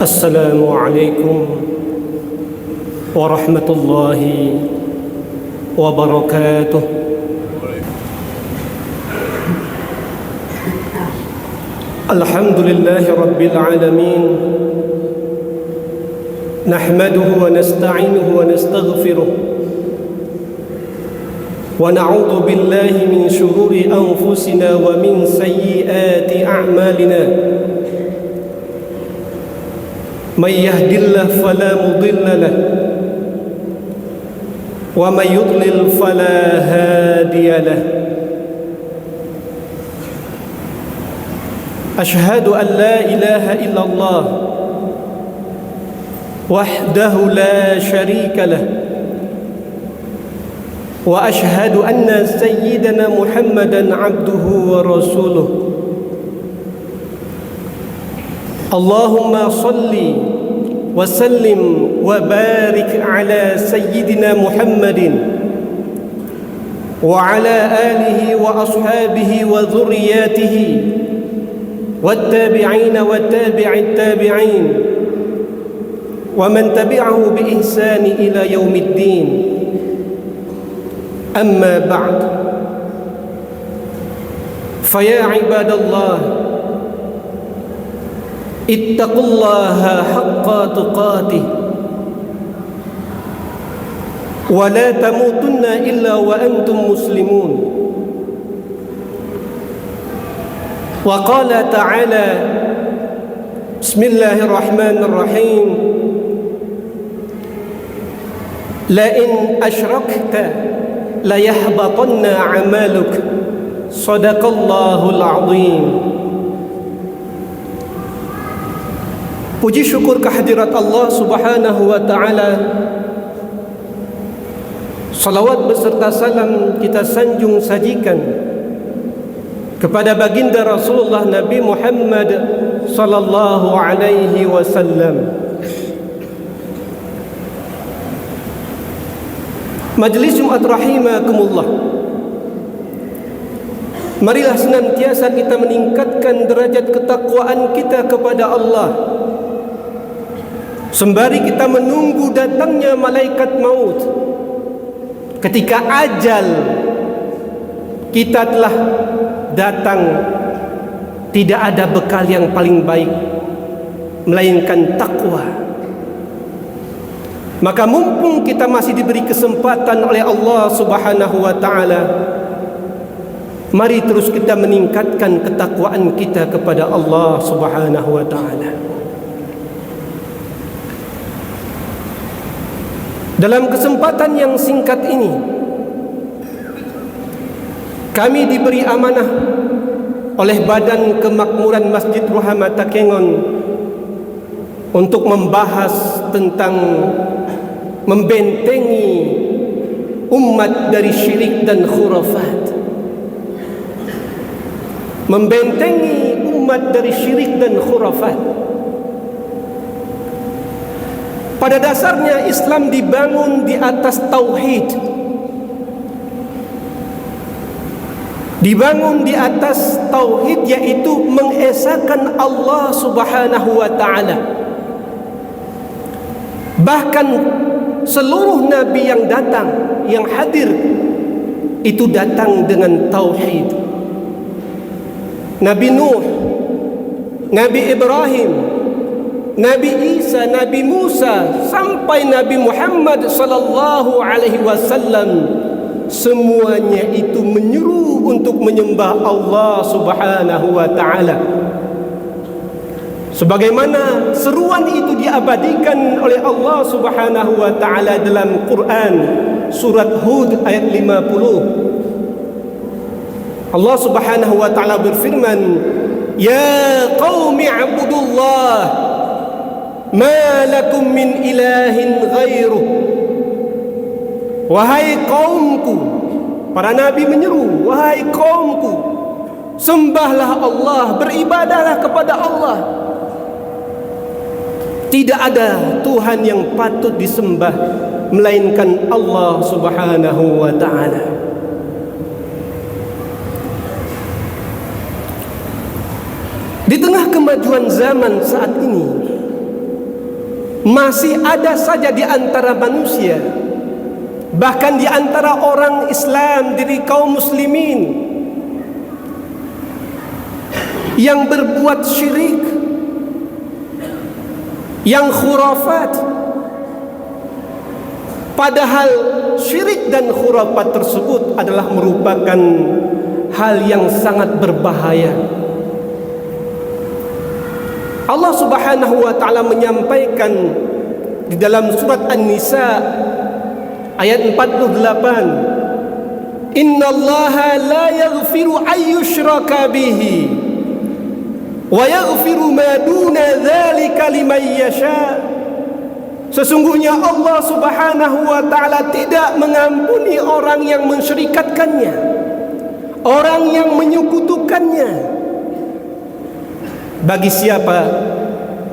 السلام عليكم ورحمة الله وبركاته. الحمد لله رب العالمين، نحمده ونستعينه ونستغفره، ونعوذ بالله من شرور أنفسنا ومن سيئات أعمالنا. من يهد الله فلا مضل له، ومن يضلل فلا هادي له. أشهد أن لا إله إلا الله وحده لا شريك له، وأشهد أن سيدنا محمدا عبده ورسوله. اللهم صل وسلم وبارك على سيدنا محمد وعلى آله وأصحابه وذرياته والتابعين والتابع التابعين ومن تبعه بإحسان إلى يوم الدين. أما بعد، فيا عباد الله، اتقوا الله حق تقاته ولا تموتن إلا وأنتم مسلمون. وقال تعالى: بسم الله الرحمن الرحيم، لئن أشركت ليحبطن عملك، صدق الله العظيم. Puji syukur kehadirat Allah Subhanahu wa ta'ala. Salawat beserta salam kita sanjung sajikan kepada baginda Rasulullah Nabi Muhammad sallallahu alaihi wasallam. Majlis Jumat rahimakumullah, marilah senantiasa kita meningkatkan derajat ketakwaan kita kepada Allah, sembari kita menunggu datangnya malaikat maut. Ketika ajal kita telah datang, tidak ada bekal yang paling baik melainkan takwa. Maka mumpung kita masih diberi kesempatan oleh Allah Subhanahu wa ta'ala, mari terus kita meningkatkan ketakwaan kita kepada Allah Subhanahu wa ta'ala. Dalam kesempatan yang singkat ini, kami diberi amanah oleh Badan Kemakmuran Masjid Rahmat Takengon untuk membahas tentang membentengi umat dari syirik dan khurafat. Membentengi umat dari syirik dan khurafat. Pada dasarnya Islam dibangun di atas tauhid, dibangun di atas tauhid, yaitu mengesahkan Allah Subhanahu wa ta'ala. Bahkan seluruh nabi yang datang, yang hadir, itu datang dengan tauhid. Nabi Nuh, Nabi Ibrahim, Nabi Isa, Nabi Musa, sampai Nabi Muhammad sallallahu alaihi wasallam, semuanya itu menyeru untuk menyembah Allah Subhanahu wa ta'ala. Sebagaimana seruan itu diabadikan oleh Allah Subhanahu wa ta'ala dalam Quran surat Hud ayat 50. Allah Subhanahu wa ta'ala berfirman, "Ya qaumi ibudullah ma lakum min ilahin ghairuh." Wahai kaumku, para nabi menyeru, wahai kaumku, sembahlah Allah, beribadahlah kepada Allah. Tidak ada Tuhan yang patut disembah melainkan Allah Subhanahu wa ta'ala. Di tengah kemajuan zaman saat ini, masih ada saja di antara manusia, bahkan di antara orang Islam, dari kaum muslimin, yang berbuat syirik, yang khurafat. Padahal syirik dan khurafat tersebut adalah merupakan hal yang sangat berbahaya. Allah Subhanahu wa taala menyampaikan di dalam surat An-Nisa ayat 48, "Innallaha la yaghfiru ay yushraka bihi wa yaghfiru ma duna dzalika liman yasha." Sesungguhnya Allah Subhanahu wa taala tidak mengampuni orang yang mensyirikatkannya, orang yang menyekutukannya. Bagi siapa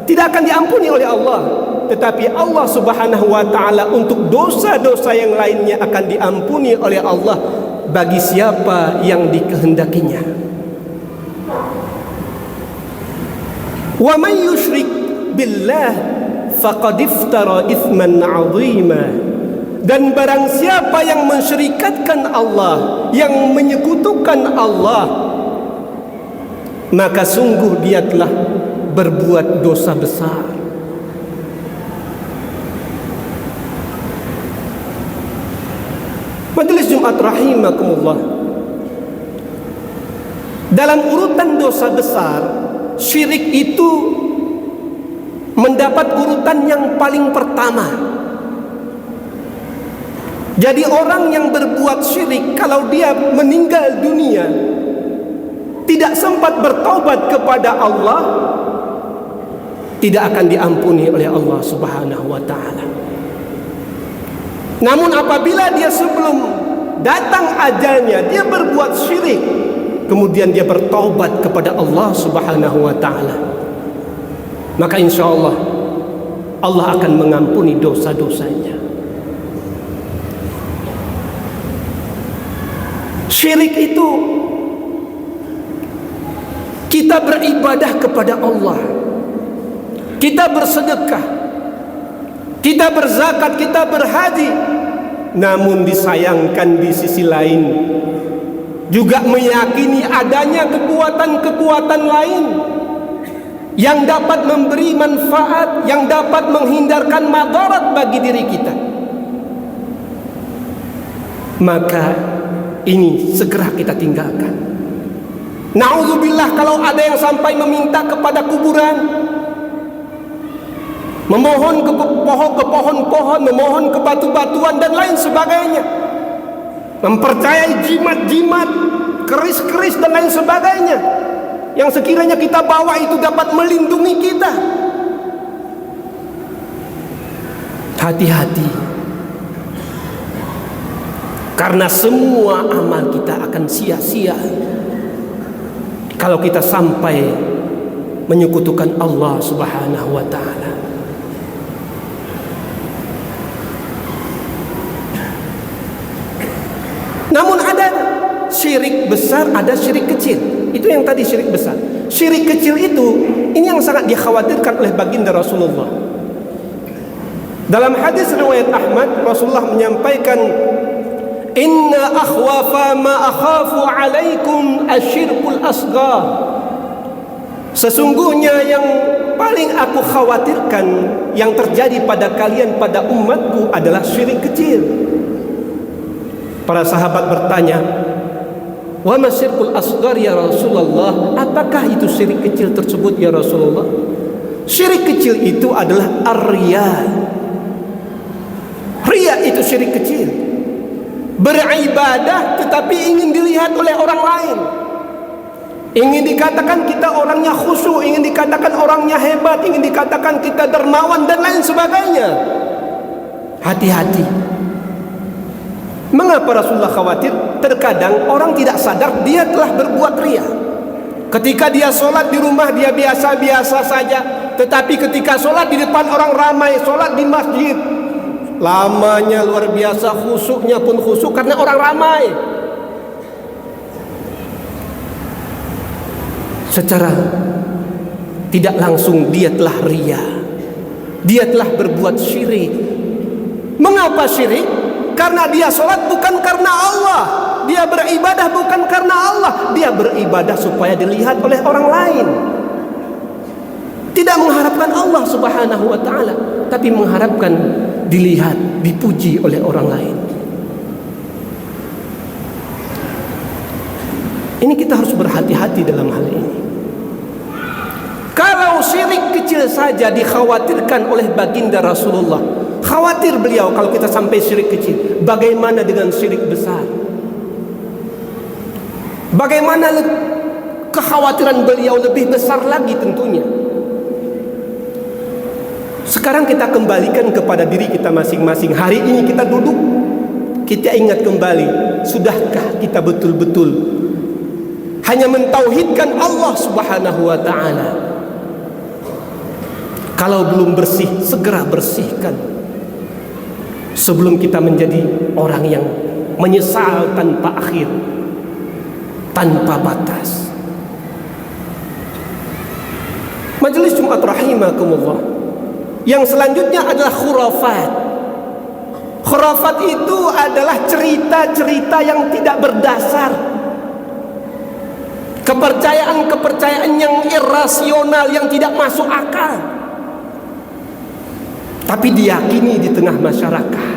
tidak akan diampuni oleh Allah, tetapi Allah Subhanahu wa taala untuk dosa-dosa yang lainnya akan diampuni oleh Allah bagi siapa yang dikehendakinya. Wa man yusyrik billah faqad iftara itsman 'azima. Dan barang siapa yang mensyirikatkan Allah, yang menyekutukan Allah, maka sungguh dia telah berbuat dosa besar. Majelis Jumat rahimakumullah, dalam urutan dosa besar, syirik itu mendapat urutan yang paling pertama. Jadi orang yang berbuat syirik, kalau dia meninggal dunia tidak sempat bertaubat kepada Allah, tidak akan diampuni oleh Allah Subhanahu wa taala. Namun apabila dia sebelum datang ajalnya dia berbuat syirik, kemudian dia bertaubat kepada Allah Subhanahu wa taala, maka insyaallah Allah akan mengampuni dosa-dosanya. Syirik itu kita beribadah kepada Allah, kita bersedekah, kita berzakat, kita berhaji, namun disayangkan di sisi lain juga meyakini adanya kekuatan-kekuatan lain yang dapat memberi manfaat, yang dapat menghindarkan madarat bagi diri kita. Maka ini segera kita tinggalkan. Na'udzubillah kalau ada yang sampai meminta kepada kuburan, memohon ke pohon-pohon, memohon ke batu-batuan dan lain sebagainya, mempercayai jimat-jimat, keris-keris dan lain sebagainya, yang sekiranya kita bawa itu dapat melindungi kita. Hati-hati, karena semua amal kita akan sia-sia kalau kita sampai menyekutukan Allah Subhanahu wa taala. Namun ada syirik besar, ada syirik kecil. Itu yang tadi syirik besar. Syirik kecil itu, ini yang sangat dikhawatirkan oleh baginda Rasulullah. Dalam hadis riwayat Ahmad, Rasulullah menyampaikan, "Inna akhwafa ma akhafu alaikum asyirkul asghar." Sesungguhnya yang paling aku khawatirkan yang terjadi pada kalian, pada umatku, adalah syirik kecil. Para sahabat bertanya, "Wa ma syirkul asghar ya Rasulullah?" Apakah itu syirik kecil tersebut ya Rasulullah? Syirik kecil itu adalah ar-riya. Riya itu syirik kecil. Beribadah tetapi ingin dilihat oleh orang lain, ingin dikatakan kita orangnya khusyuk, ingin dikatakan orangnya hebat, ingin dikatakan kita dermawan dan lain sebagainya. Hati-hati. Mengapa Rasulullah khawatir? Terkadang orang tidak sadar dia telah berbuat riya. Ketika dia sholat di rumah dia biasa-biasa saja, tetapi ketika sholat di depan orang ramai, sholat di masjid, lamanya luar biasa, khusyuknya pun khusyuk karena orang ramai. Secara tidak langsung dia telah riya. dia telah berbuat syirik. Mengapa syirik? Karena dia sholat bukan karena Allah, dia beribadah bukan karena Allah, dia beribadah supaya dilihat oleh orang lain. Tidak mengharapkan Allah Subhanahu wa ta'ala, tapi mengharapkan dilihat, dipuji oleh orang lain. Ini kita harus berhati-hati dalam hal ini. Kalau syirik kecil saja dikhawatirkan oleh baginda Rasulullah, khawatir beliau kalau kita sampai syirik kecil, bagaimana dengan syirik besar? Bagaimana kekhawatiran beliau lebih besar lagi tentunya. Sekarang kita kembalikan kepada diri kita masing-masing. Hari ini kita duduk, kita ingat kembali, sudahkah kita betul-betul hanya mentauhidkan Allah Subhanahu wa ta'ala? Kalau belum bersih, segera bersihkan sebelum kita menjadi orang yang menyesal tanpa akhir, tanpa batas. Majelis Jumat rahimakumullah, yang selanjutnya adalah khurafat. Khurafat itu adalah cerita-cerita yang tidak berdasar, kepercayaan-kepercayaan yang irasional, yang tidak masuk akal, tapi diyakini di tengah masyarakat.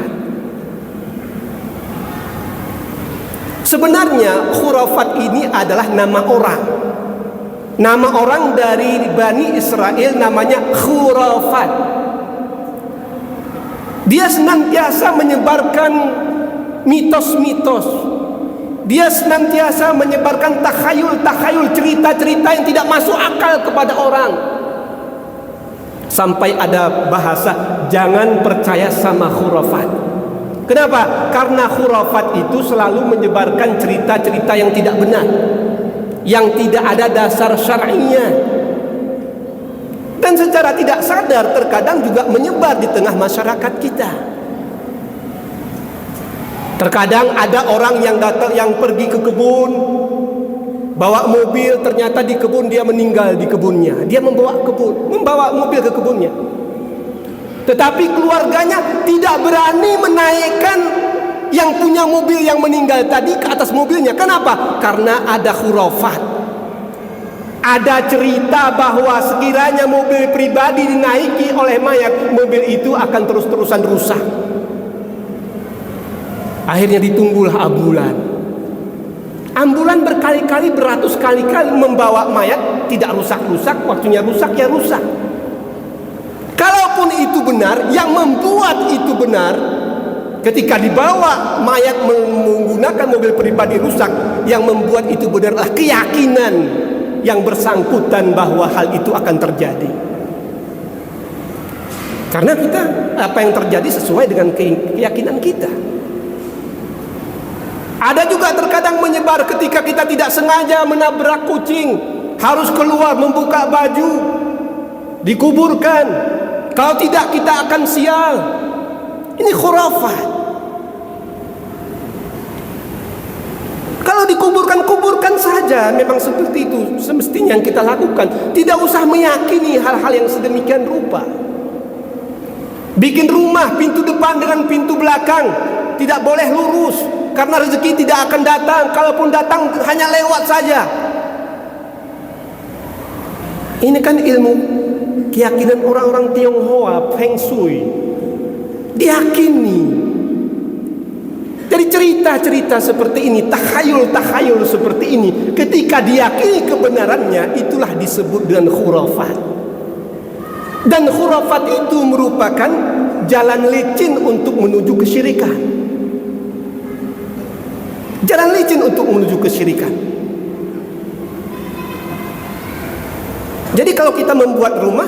Sebenarnya khurafat ini adalah nama orang. Nama orang dari Bani Israel namanya khurafat. Dia senantiasa menyebarkan mitos-mitos. Dia senantiasa menyebarkan takhayul-takhayul, cerita-cerita yang tidak masuk akal kepada orang. Sampai ada bahasa, jangan percaya sama khurafat. Kenapa? Karena khurafat itu selalu menyebarkan cerita-cerita yang tidak benar, yang tidak ada dasar syar'inya, dan secara tidak sadar terkadang juga menyebar di tengah masyarakat kita. Terkadang ada orang yang datang, yang pergi ke kebun, bawa mobil, ternyata di kebun dia meninggal di kebunnya. Dia membawa mobil ke kebunnya, tetapi keluarganya tidak berani menaikkan yang punya mobil yang meninggal tadi ke atas mobilnya. Kenapa? Karena ada khurafat. Ada cerita bahwa sekiranya mobil pribadi dinaiki oleh mayat, mobil itu akan terus-terusan rusak. Akhirnya ditunggulah ambulan. Ambulan berkali-kali, beratus kali-kali membawa mayat, tidak rusak-rusak, waktunya rusak ya rusak. Kalaupun itu benar, yang membuat itu benar, ketika dibawa mayat menggunakan mobil pribadi rusak, yang membuat itu benar adalah keyakinan yang bersangkutan bahwa hal itu akan terjadi. Karena kita, apa yang terjadi sesuai dengan keyakinan kita. Ada juga terkadang menyebar ketika kita tidak sengaja menabrak kucing, harus keluar membuka baju, dikuburkan. Kalau tidak kita akan sial. Ini khurafat. Kalau dikuburkan, kuburkan saja. Memang seperti itu semestinya yang kita lakukan. Tidak usah meyakini hal-hal yang sedemikian rupa. Bikin rumah, pintu depan dengan pintu belakang tidak boleh lurus, karena rezeki tidak akan datang. Kalaupun datang hanya lewat saja. Ini kan ilmu keyakinan orang-orang Tionghoa, Feng Shui. Diyakini. Jadi cerita-cerita seperti ini, takhayul-takhayul seperti ini, ketika diyakini kebenarannya, itulah disebut dengan khurafat. Dan khurafat itu merupakan jalan licin untuk menuju kesyirikan. Jalan licin untuk menuju kesyirikan. Jadi kalau kita membuat rumah,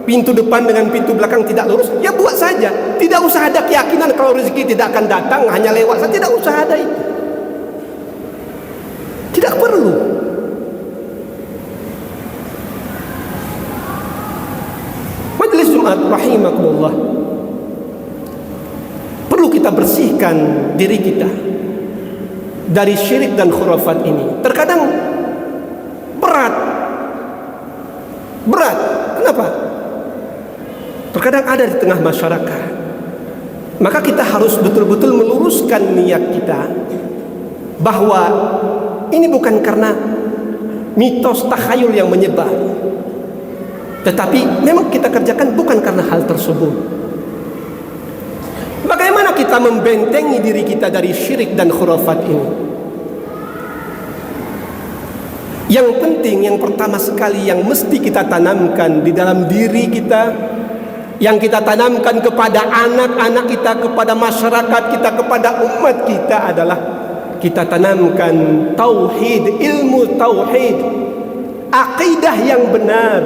pintu depan dengan pintu belakang tidak lurus, ya buat saja. Tidak usah ada keyakinan kalau rezeki tidak akan datang, hanya lewat saja. Tidak usah ada itu. Tidak perlu. Majelis Jumat rahimakumullah, perlu kita bersihkan diri kita dari syirik dan khurafat ini. Terkadang berat. Kenapa? terkadang ada di tengah masyarakat. Maka kita harus betul-betul meluruskan niat kita bahwa ini bukan karena mitos takhayul yang menyebar, tetapi memang kita kerjakan bukan karena hal tersebut. Bagaimana kita membentengi diri kita dari syirik dan khurafat ini? Yang penting, yang pertama sekali yang mesti kita tanamkan di dalam diri kita, yang kita tanamkan kepada anak-anak kita, kepada masyarakat kita, kepada umat kita adalah kita tanamkan tauhid, ilmu tauhid, akidah yang benar,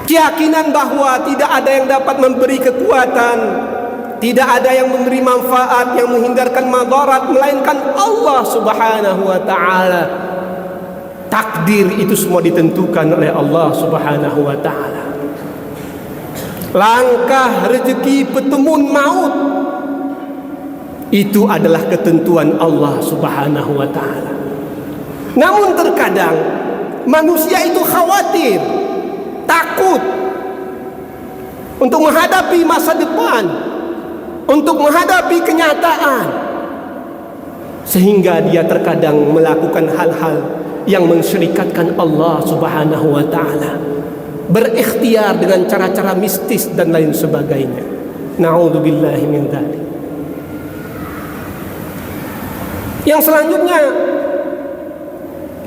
keyakinan bahwa tidak ada yang dapat memberi kekuatan, tidak ada yang memberi manfaat, yang menghindarkan madarat, melainkan Allah Subhanahu wa ta'ala. Takdir itu semua ditentukan oleh Allah Subhanahu wa ta'ala. Langkah rezeki, petemun maut, itu adalah ketentuan Allah Subhanahu wa ta'ala. Namun terkadang manusia itu khawatir, takut untuk menghadapi masa depan, untuk menghadapi kenyataan, sehingga dia terkadang melakukan hal-hal yang mensyirikatkan Allah Subhanahu wa ta'ala, berikhtiar dengan cara-cara mistis dan lain sebagainya. Na'udzubillahi min dzalik. Yang selanjutnya,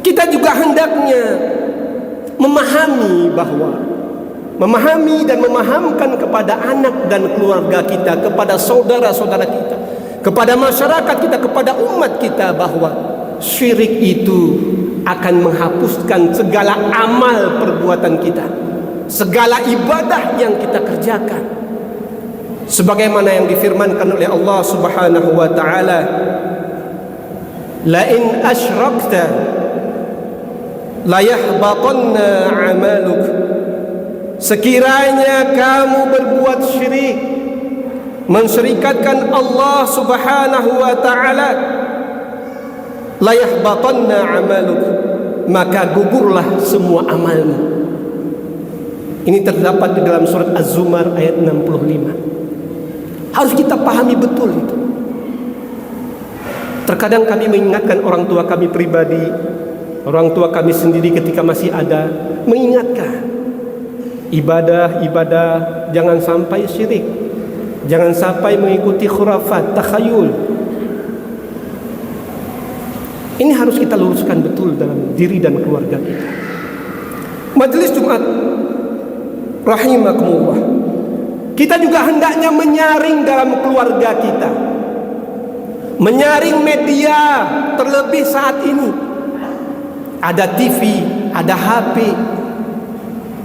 kita juga hendaknya memahami dan memahamkan kepada anak dan keluarga kita, kepada saudara-saudara kita, kepada masyarakat kita, kepada umat kita, bahwa syirik itu akan menghapuskan segala amal perbuatan kita, segala ibadah yang kita kerjakan, sebagaimana yang difirmankan oleh Allah Subhanahu wa ta'ala, la in asyrakta la yahbatanna amaluk. Sekiranya kamu berbuat syirik, mensyirikatkan Allah Subhanahu wa ta'ala, la yahbatanna amaluk, maka gugurlah semua amalmu. Ini terdapat di dalam surat Az-Zumar ayat 65. Harus kita pahami betul itu. Terkadang kami mengingatkan orang tua kami pribadi, orang tua kami sendiri ketika masih ada, mengingatkan ibadah jangan sampai syirik, jangan sampai mengikuti khurafat, takhayul. Ini harus kita luruskan betul dalam diri dan keluarga kita. Majelis Jumat rahimakumullah, kita juga hendaknya menyaring dalam keluarga kita, menyaring media, terlebih saat ini ada TV, ada HP.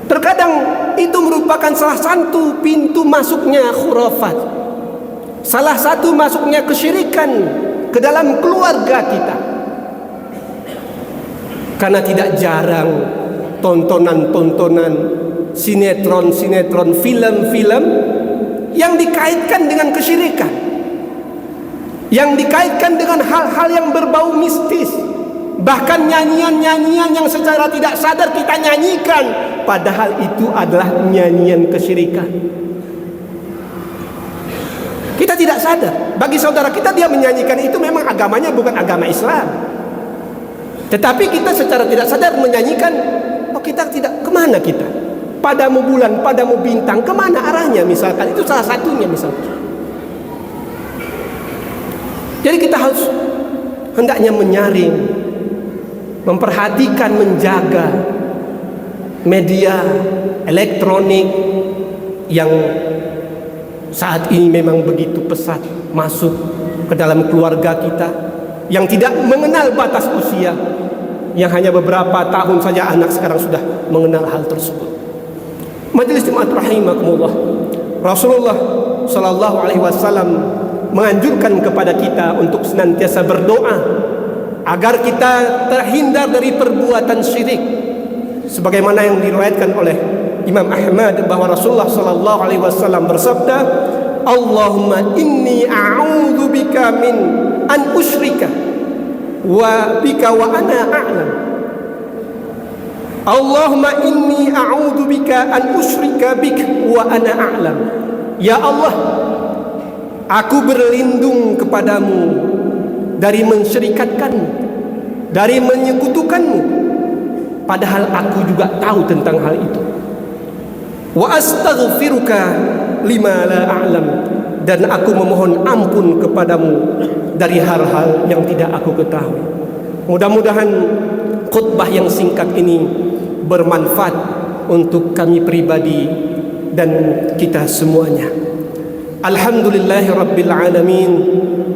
Terkadang itu merupakan salah satu pintu masuknya khurafat, salah satu masuknya kesyirikan ke dalam keluarga kita. Karena tidak jarang tontonan-tontonan, sinetron-sinetron, film-film yang dikaitkan dengan kesyirikan, yang dikaitkan dengan hal-hal yang berbau mistis, bahkan nyanyian-nyanyian yang secara tidak sadar kita nyanyikan, padahal itu adalah nyanyian kesyirikan. Kita tidak sadar. Bagi saudara kita, dia menyanyikan itu memang agamanya bukan agama Islam, tetapi kita secara tidak sadar menyanyikan. Oh, kita tidak, kemana kita? Padamu bulan, padamu bintang, kemana arahnya misalkan. Itu salah satunya misalkan. Jadi kita harus hendaknya menyaring, memperhatikan, menjaga media elektronik yang saat ini memang begitu pesat masuk ke dalam keluarga kita, yang tidak mengenal batas usia, yang hanya beberapa tahun saja anak sekarang sudah mengenal hal tersebut. Majelis Jumat rahimakumullah, Rasulullah sallallahu alaihi wasallam menganjurkan kepada kita untuk senantiasa berdoa agar kita terhindar dari perbuatan syirik, sebagaimana yang diriwayatkan oleh Imam Ahmad bahwa Rasulullah sallallahu alaihi wasallam bersabda, Allahumma inni a'udzu bika min an usyrika wa bika wa ana a'lam. Allahumma inni a'udzubika an usyrika bik wa ana a'lam. Ya Allah, aku berlindung kepadamu dari mensyirikatkanmu, dari menyekutukanmu, padahal aku juga tahu tentang hal itu. Wa astaghfiruka lima la a'lam, dan aku memohon ampun kepadamu dari hal-hal yang tidak aku ketahui. Mudah-mudahan khutbah yang singkat ini bermanfaat untuk kami pribadi dan kita semuanya. Alhamdulillahi rabbil alamin,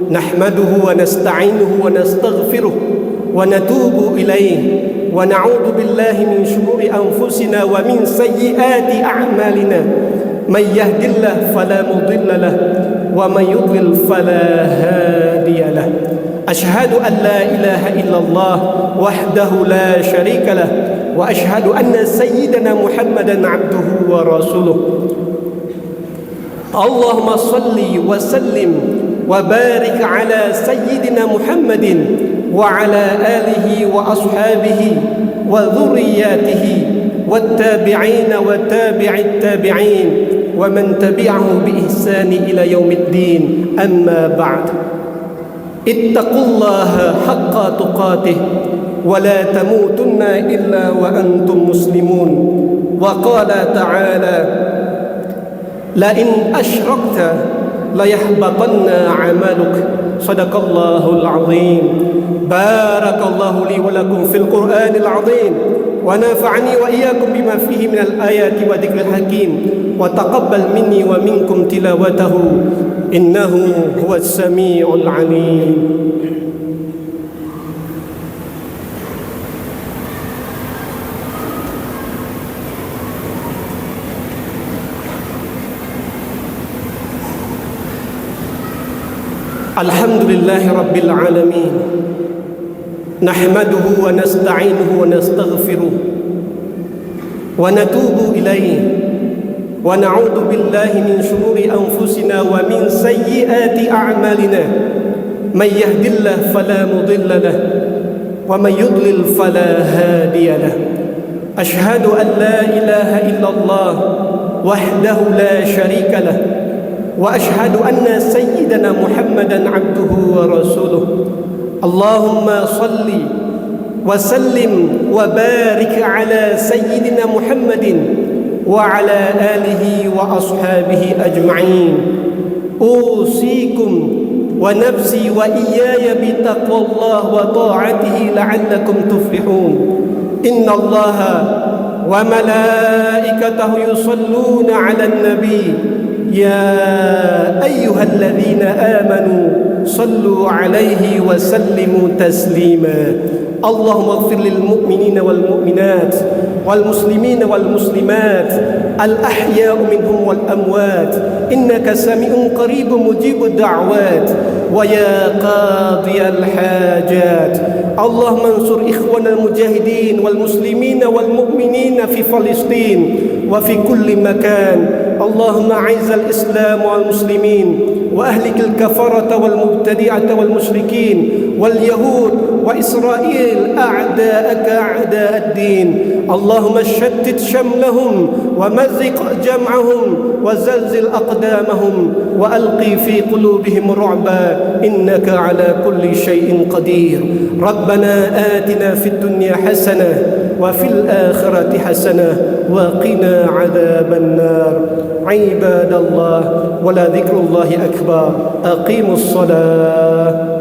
nahmaduhu wa nasta'inuhu wa nastaghfiruh wa natubu ilaih wa na'udzu billahi min syururi anfusina wa min sayyiati a'malina. Man yahdihillahu fala mudilla lahu wa man yudlil fala hadiya lahu. Ashhadu an la ilaha illallah wahdahu la syarika lah wa ashhadu anna sayyidana Muhammadan abduhu wa rasuluh. Allahumma salli wa sallim wa barik ala sayyidina Muhammadin wa ala alihi wa ashabihi wa dhurriyyatihi wattabi'in wa tabi'it tabi'in wa man tabi'ahu bi ihsani ila yaumiddin. Amma ba'd. Ittaqullaha haqqa tuqatih wa la tamutunna illa wa antum muslimun. Wa qala ta'ala, la in asyrakta la yahbatanna 'amaluk. Sadaqallahul 'azim. Barakallahu li wa lakum fil Qur'anil 'azim wa nafa'ani wa iyyakum bima fihi minal ayati wa dzikril hakim wa taqabbal minni wa minkum tilawatahu innahu huwas samiul 'alim. Alhamdulillahi rabbil alamin, nahmaduhu wa nasta'inuhu wa nastaghfiruh wa natubu ilayhi wa na'udzu billahi min syururi anfusina wa min sayyiati a'malina. Man yahdihillahu fala mudilla lahu wa man yudlil fala hadiya lahu. Ashhadu an la ilaha illallah wahdahu la syarika lahu wa ashhadu anna sayyidana Muhammadan abduhu wa rasuluh. Allahumma salli wa sallim wa barik ala sayyidina Muhammadin wa ala alihi wa ashabihi ajma'in. Usikum wa nafsi wa iyaya bi taqwallah wa ta'atihi la'allakum tuflihun. Inna Allaha wa malaikatahu yusalluna 'alan nabi. Ya ayyuhalladzina amanu sallu 'alaihi wa sallimu taslima. Allahumma ighfir lil mu'minina wal mu'minat wal muslimina wal muslimat al ahya'u minhum wal amwat innaka sami'un qaribun mujibud da'wat wa ya qadiyal hajat. Allahumma ansur ikhwanal mujahidin wal muslimina wal mu'minina fi Palestin wa fi kulli makan. Allahumma a'izzal islam wal muslimin wa ahlikil kafarata wal mubtadi'ata wal musyrikin wal yahud wa Israel a'da'aka a'da'ad din. Allahumma shattit shamlahum wa mazziq jam'ahum wa zalzil aqdamahum wa alqi fi qulubihim ru'ba innaka ala kulli shay'in qadir. Rabbana atina fid dunya hasanah wa fil akhirati hasanah wa qina 'adzaban nar. عباد الله ولا ذكر الله أكبر. أقيموا الصلاة.